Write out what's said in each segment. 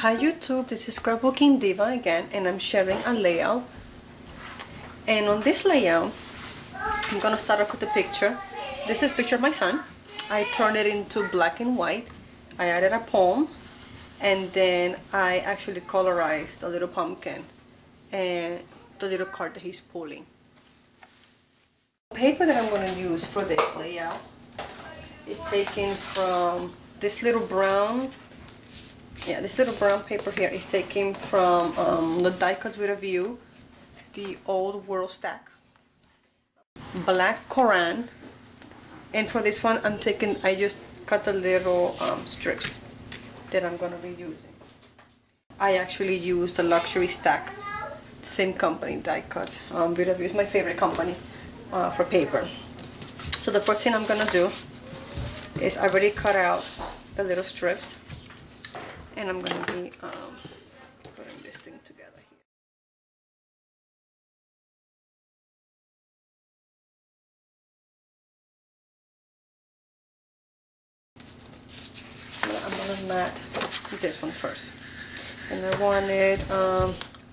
Hi YouTube, this is Scrapbooking Diva again, and I'm sharing a layout. And on this layout, I'm gonna start off with a picture. This is a picture of my son. I turned it into black and white. I added a poem, and then I actually colorized the little pumpkin and the little card that he's pulling. The paper that I'm gonna use for this layout is taken from this little brown. Yeah, this little brown paper here is taken from the Die Cuts with a View, the Old World Stack, Black Koran, and for this one I just cut the little strips that I'm going to be using. I actually used the Luxury Stack, same company, Die Cuts with a View is my favorite company for paper. So the first thing I'm going to do is I already cut out the little strips. And I'm going to be putting this thing together here. I'm going to mat this one first. And I wanted,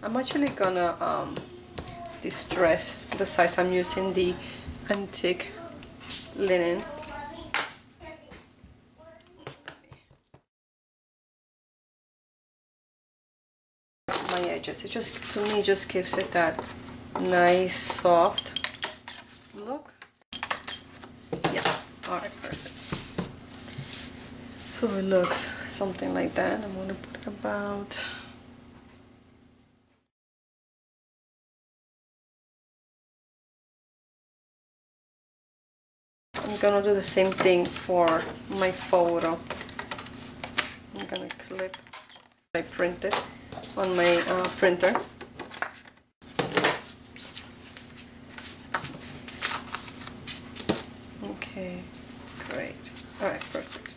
I'm actually going to distress the size. I'm using the antique linen. My edges. It just, to me, just gives it that nice soft look. Yeah, alright, perfect. So it looks something like that. I'm gonna put it about I'm gonna do the same thing for my photo. I'm gonna clip. I printed on my printer. Okay, great. Alright, perfect.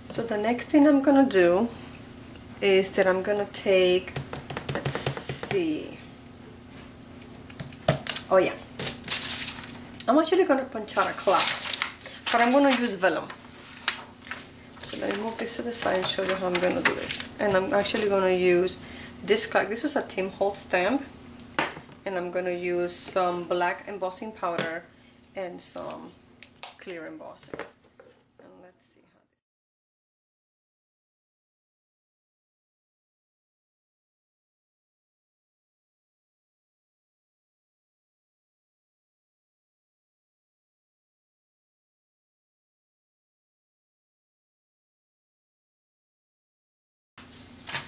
So the next thing I'm gonna do is that I'm gonna take, let's see. Oh yeah, I'm actually going to punch out a cloth, but I'm going to use vellum. So let me move this to the side and show you how I'm going to do this. And I'm actually going to use this cloth. This is a Tim Holtz stamp, and I'm going to use some black embossing powder and some clear embossing. And let's see how this.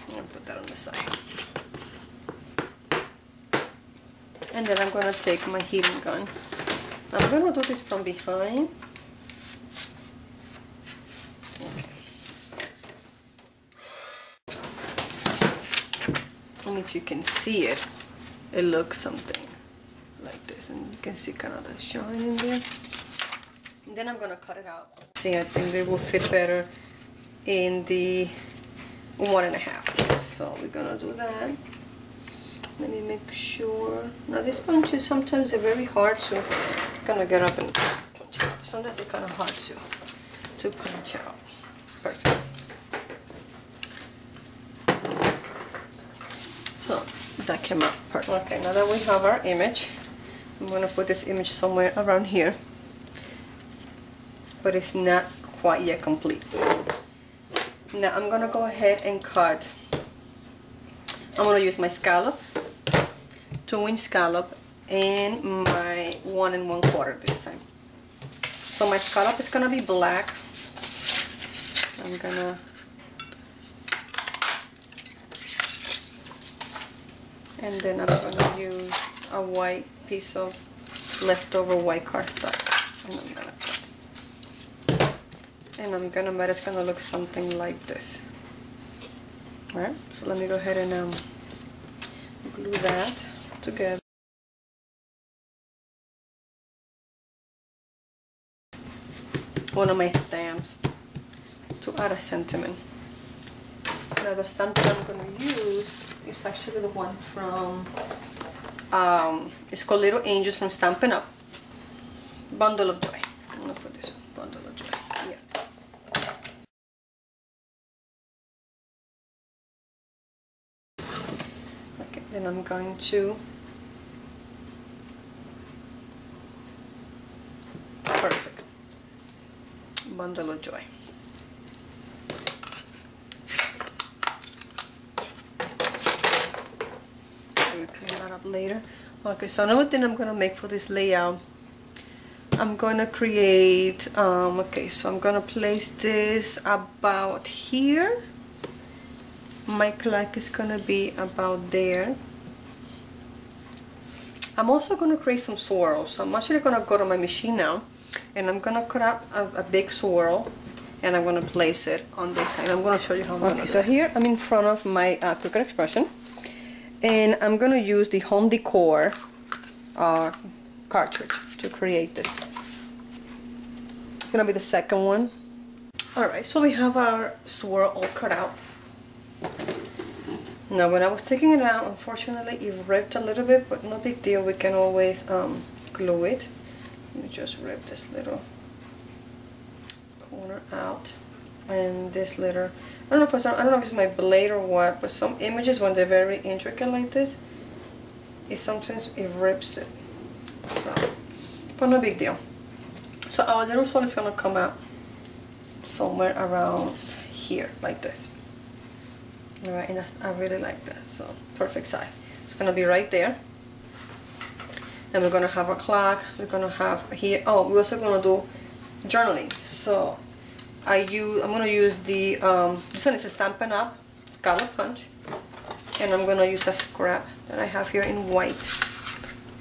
I'm going to put that on the side. And then I'm going to take my heating gun. I'm going to do this from behind. Okay. And if you can see it, it looks something like this. And you can see kind of the shine in there. And then I'm going to cut it out. See, I think they will fit better in the 1.5. So we're gonna do that. Let me make sure. Now these punches sometimes they're very hard to kind of get up and punch out. Sometimes they're kind of hard to punch out. Perfect. So that came out perfect. Okay, now that we have our image, I'm gonna put this image somewhere around here, but it's not quite yet complete. Now I'm gonna go ahead and cut. I'm gonna use my scallop, 2-inch scallop, and my 1 1/4 this time. So my scallop is gonna be black. I'm gonna and then I'm gonna use a white piece of leftover white cardstock, and I'm gonna cut. And I'm gonna bet it's gonna look something like this. Alright, so let me go ahead and glue that together. One of my stamps to add a sentiment. Now the stamp that I'm going to use is actually the one from It's called Little Angels from Stampin' Up. Bundle of Joy. I'm gonna put this one, Bundle of Joy. Yeah. Okay, then I'm going to perfect. Bundle of Joy. We'll clean that up later. Okay, so another thing I'm gonna make for this layout, I'm gonna create, okay, so I'm gonna place this about here. My clock is gonna be about there. I'm also gonna create some swirls. So I'm actually gonna go to my machine now, and I'm gonna cut out a big swirl, and I'm gonna place it on this side. I'm gonna show you how I'm gonna do so here I'm in front of my Cricut Expression, and I'm gonna use the Home Decor cartridge to create this. It's gonna be the second one. Alright, so we have our swirl all cut out. Now when I was taking it out, unfortunately it ripped a little bit, but no big deal, we can always glue it. Let me just rip this little corner out, and this little, I don't know if it's my blade or what, but some images when they're very intricate like this, sometimes it rips it. So, but no big deal. So our little swirl is gonna come out somewhere around here like this. Alright, and I really like that, so perfect size. It's gonna be right there. Then we're gonna have a clock. We're gonna have here. Oh, we're also gonna do journaling. So I'm gonna use the this one is a Stampin' Up color punch, and I'm gonna use a scrap that I have here in white.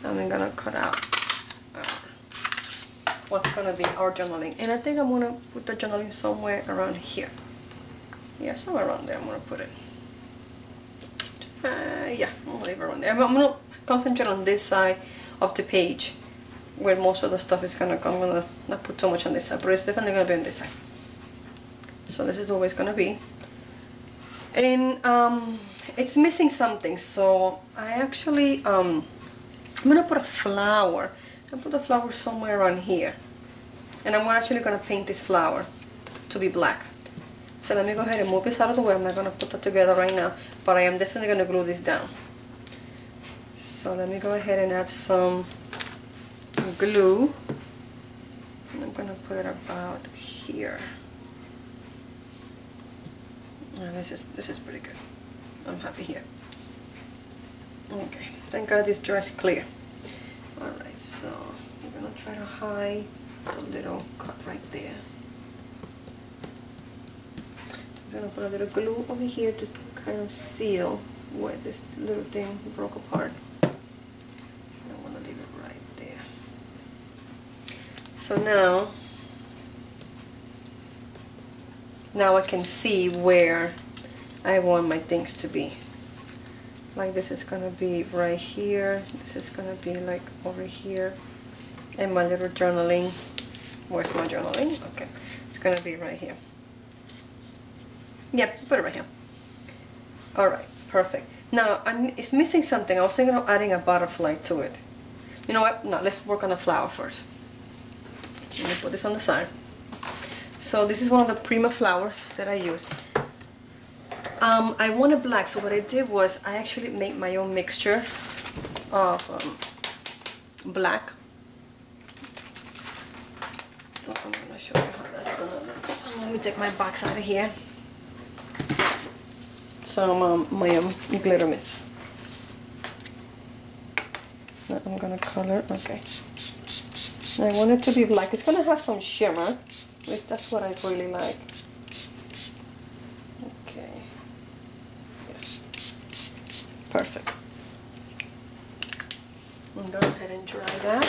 And I'm gonna cut out what's gonna be our journaling. And I think I'm gonna put the journaling somewhere around here. Yeah, somewhere around there. I'm gonna put it. Yeah, I'm gonna leave it around there. I'm gonna concentrate on this side of the page where most of the stuff is gonna come. I'm gonna not put so much on this side, but it's definitely gonna be on this side. So this is always gonna be. And it's missing something, so I actually I'm gonna put a flower. I'll put the flower somewhere around here, and I'm actually gonna paint this flower to be black. So let me go ahead and move this out of the way. I'm not going to put that together right now, but I am definitely going to glue this down. So let me go ahead and add some glue. And I'm going to put it about here. Oh, this is pretty good. I'm happy here. Okay, thank God this dress is clear. Alright, so I'm going to try to hide the little cut right there. I'm going to put a little glue over here to kind of seal where this little thing broke apart. I want to leave it right there. So now I can see where I want my things to be. Like this is going to be right here. This is going to be like over here. And my little journaling. Where's my journaling? Okay. It's going to be right here. Yep, put it right here. Alright, perfect. Now, it's missing something. I was thinking of adding a butterfly to it. You know what? No, let's work on the flower first. Let me put this on the side. So this is one of the Prima flowers that I use. I wanted black, so what I did was I actually made my own mixture of black. So I'm going to show you how that's going to look. Let me take my box out of here. Some my glitter mist. Now I'm gonna color. Okay. And I want it to be black. It's gonna have some shimmer, which that's what I really like. Okay. Yes. Perfect. I'm gonna go ahead and dry that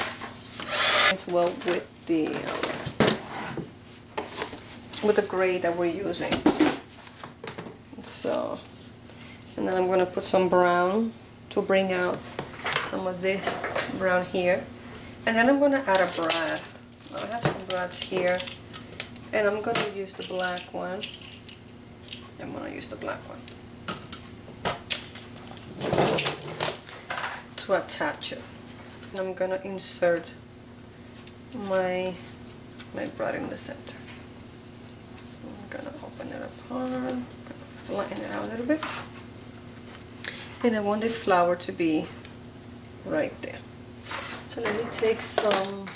as well with the gray that we're using. So. And then I'm going to put some brown to bring out some of this brown here. And then I'm going to add a brad. I have some brads here. And I'm going to use the black one. I'm going to use the black one to to attach it. And I'm gonna insert my brad in the center. I'm gonna open it apart, flatten it out a little bit. And I want this flower to be right there. So let me take some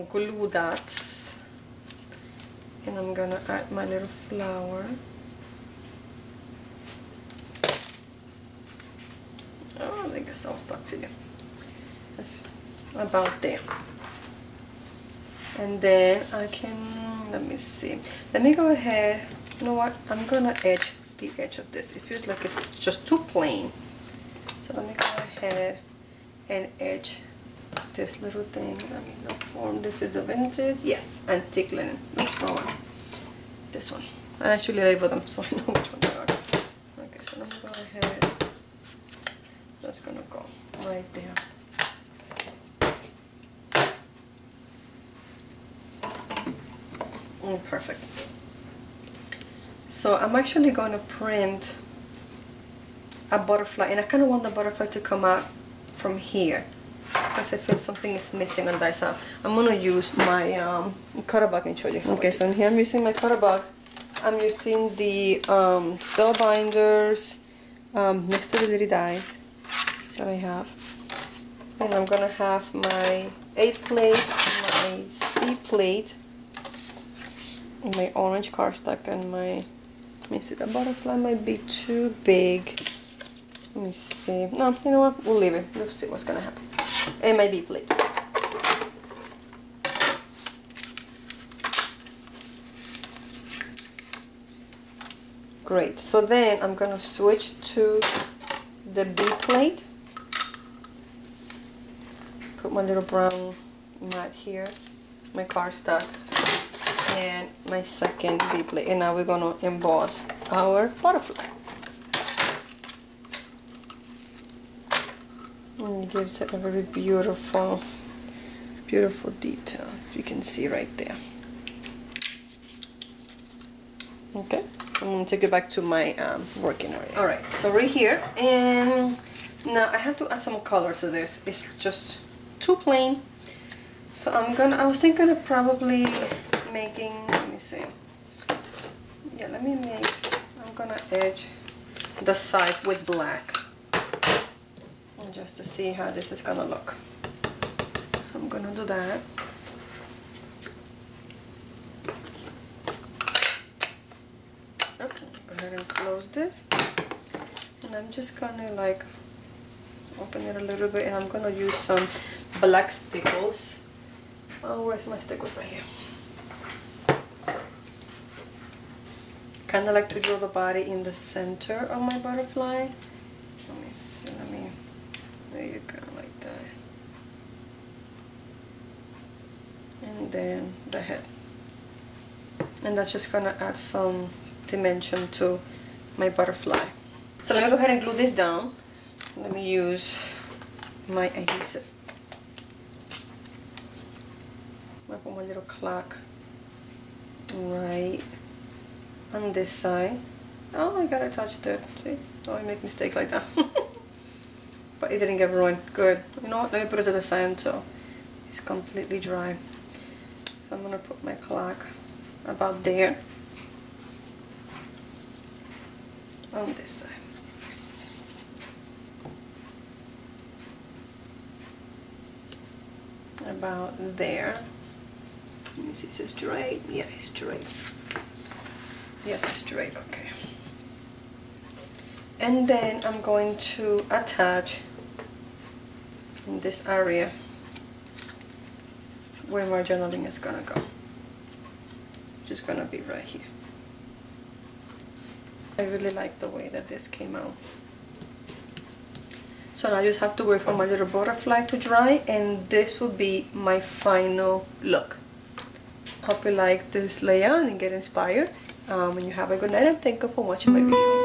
glue dots, and I'm gonna add my little flower. Oh, I think it's all stuck together. That's about there. And then I can, let me see. Let me go ahead, you know what? I'm gonna edge the edge of this. It feels like it's just too plain. So let me go ahead and edge this little thing. I mean, no form. This is a vintage, yes, antique linen. Oops, wrong one. This one. I actually label them so I know which one they are. Okay, so let me go ahead. That's gonna go right there. Oh, perfect. So I'm actually going to print a butterfly, and I kind of want the butterfly to come out from here because I feel something is missing on that side. I'm going to use my cutter bug and show you. Okay, so in here I'm using my cutter bug. I'm using the Spellbinders Nestability dies that I have. And I'm going to have my A plate, my C plate, my orange cardstock, and my, let me see, the butterfly might be too big. Let me see. No, you know what? We'll leave it. Let's see what's gonna happen. And my B plate. Great. So then I'm gonna switch to the B plate. Put my little brown mat here, my cardstock, and my second B plate, and now we're gonna emboss our butterfly. And it gives it a very beautiful detail, if you can see right there. Okay, I'm gonna take it back to my working area. All right, so right here, and now I have to add some color to this. It's just too plain, so I was thinking of probably making, let me see, yeah, I'm gonna edge the sides with black, and just to see how this is gonna look. So I'm gonna do that. Okay, go ahead and close this, and I'm just gonna like open it a little bit, and I'm gonna use some black stickles. Oh, where's my stickles? Right here. Kind of like to draw the body in the center of my butterfly. Let me see, there you go, like that. And then the head. And that's just gonna add some dimension to my butterfly. So let me go ahead and glue this down. Let me use my adhesive. I'm gonna put my little clock right on this side. Oh, I gotta touch that. See? Oh, I make mistakes like that. But it didn't get ruined. Good. You know what? Let me put it to the side until it's completely dry. So I'm gonna put my clock about there on this side. About there. Let me see, is it straight? Yeah, it's straight. Yes, it's straight, okay. And then I'm going to attach in this area where my journaling is gonna go. Just gonna be right here. I really like the way that this came out. So now I just have to wait for my little butterfly to dry, and this will be my final look. Hope you like this layout and get inspired. And you have a good night, and thank you for watching my video.